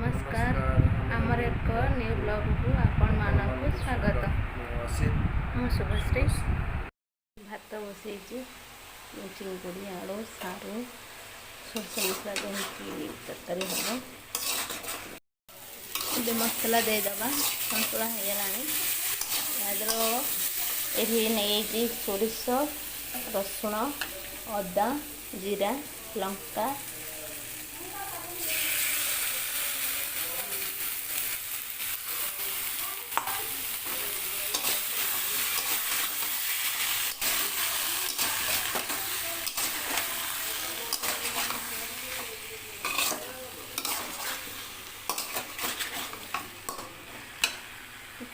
नमस्कार आमर एक न्यू ब्लॉग को आपण मानक स्वागत। मु शुभश्री भात बसई चिंगुड़ी आलू सारू सोरष मसला देकी तरकारी हम ये मसला देदबा सतुला हो गला ये नहीं सोरिष रसुण अदा जीरा लंका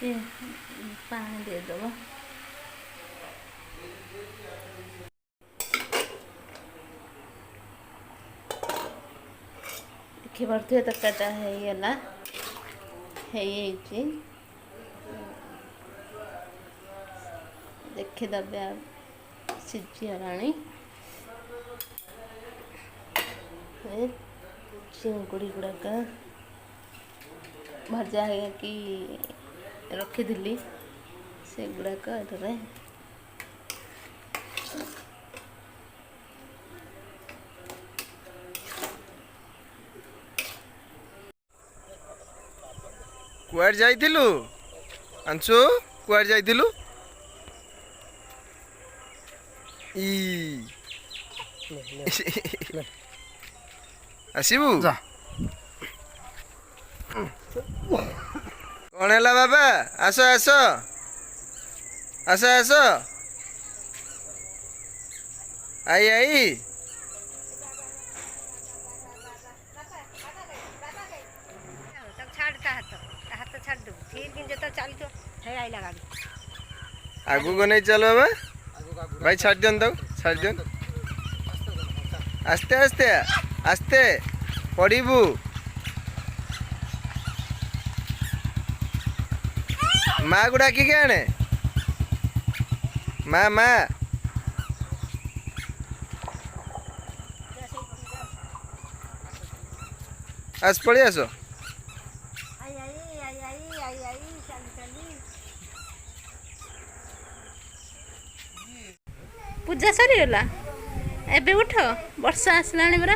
पानी देदब देखिए तरकारीटा होगला देखीदे सीझीगला चिंगुड़ी गुड़ाक भजा है कि रखी से गुड़ाक ये कुआर जाइथिलु अंशु कुआर जाइथिलु ई आसीबु जा कौन है बाबा आस आस आस आस आई आई आगू को नहीं चल बाबा भाई छाड़ दियन तो छाड़ दियन आस्ते आस्ते आस्ते पड़बू माँ को डाकी के आने माँ माँ आस पड़ी आसो पूजा सरीगला एबे उठ वर्षा आसला बरा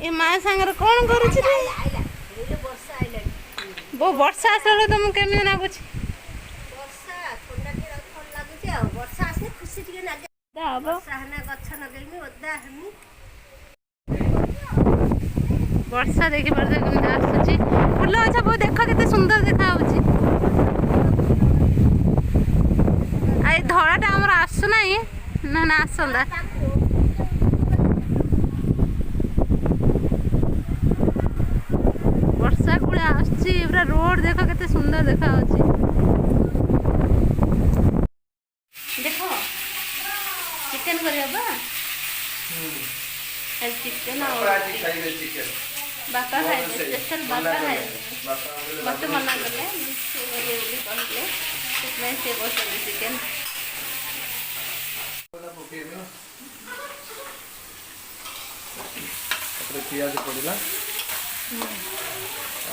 ये माँ सांगर कौन करुच बो वर्षा आसला तुम केमी लगुच वर्षा देखी पारे आसूची फुल गछ बहुत देख के सुंदर देखा आई धड़ाटा आमर आसुना ना ना आसंदा वर्षा कूड़े आसुची पूरा रोड देख के सुंदर देखा देख चिकन करबा चिकन बापा खाए स्पेशल बापा खाए मत मना कले कहले से बस चिकन पियाज पड़ा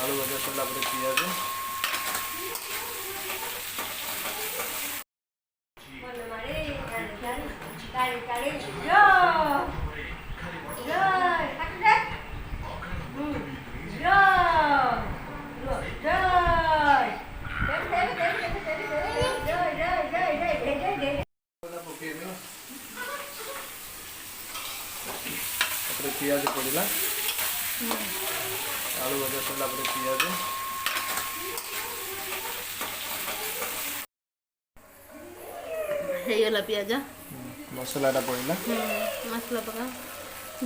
आलू भजा सरला पियाज पियाज पड़ा आलू भजा सरला पियाज हेगला पियाज मसलाटा पड़ा मसला पका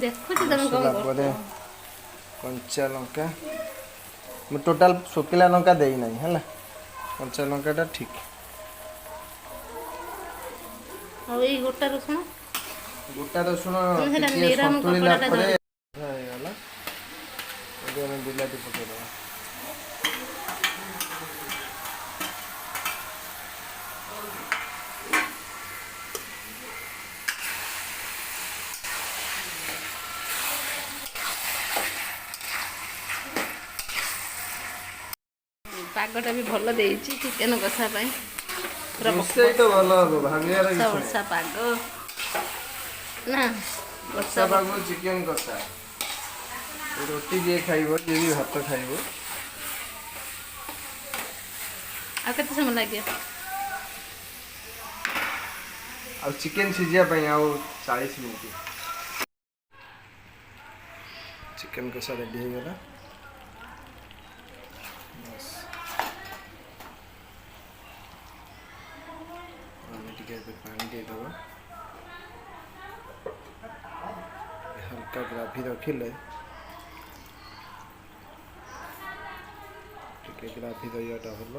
देखो तुम कौन कंचा लंका मैं टोटाल सुखिला लंका देना है कंचा लंकाटा ठीक गोटा रसुण गोटा रसुण बिलाटी पकड़ ପାଗଟା ବି ଭଲ ଦେଇଛି ଚିକେନ କଷା ପାଇଁ। ପୁରା ରୋଷେଇ ତ ଭଲ ହବ ଭାବିବାର ବର୍ଷା କିଛି ବର୍ଷା ନାହିଁ। ପାଗ ନା ବର୍ଷା ପାଗ ଚିକେନ କଷା ରୁଟି ଯିଏ ଖାଇବ ଯିଏ ବି ଭାତ ଖାଇବ। ଆଉ କେତେ ସମୟ ଲାଗିବ? ଆଉ ଚିକେନ ସିଝିବା ପାଇଁ ଆଉ 40 ମିନିଟ୍। ଚିକେନ କଷା ରେଡ଼ି ହେଇଗଲା। ବାସ୍ ଆମେ ଟିକେ ଏବେ ପାଣି ଦେଇଦେବା। ହାଲକା ଗ୍ରାଭି ରଖିଲେ ଟିକେ ଗ୍ରାଭି ରହିବାଟା ଭଲ।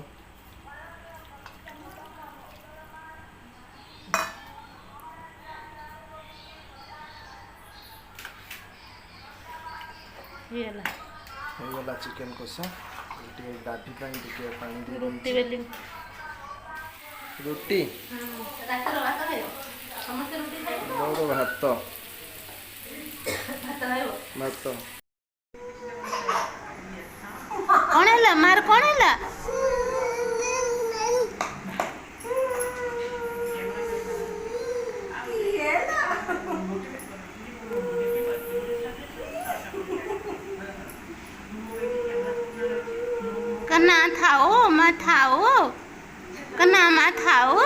ହେଇଗଲା ଚିକେନ କଷା। ଟିକେ ଗ୍ରାଭି ପାଇଁ ଟିକେ ପାଣି ରୁଟି ଦେଇଦେଇଛି। ବେଲି ରୁଟି ରାତିର ଭାତ ଖାଇବ ସମସ୍ତେ ରୁଟି ଖାଇବ ମୋର ଭାତ ଭାତ ଖାଇବ। ଭାତ କଣ ହେଲା ମାର କଣ ହେଲା? कन्ना थाओ मा थाओ कन्ना मा थाओ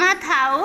मा थाओ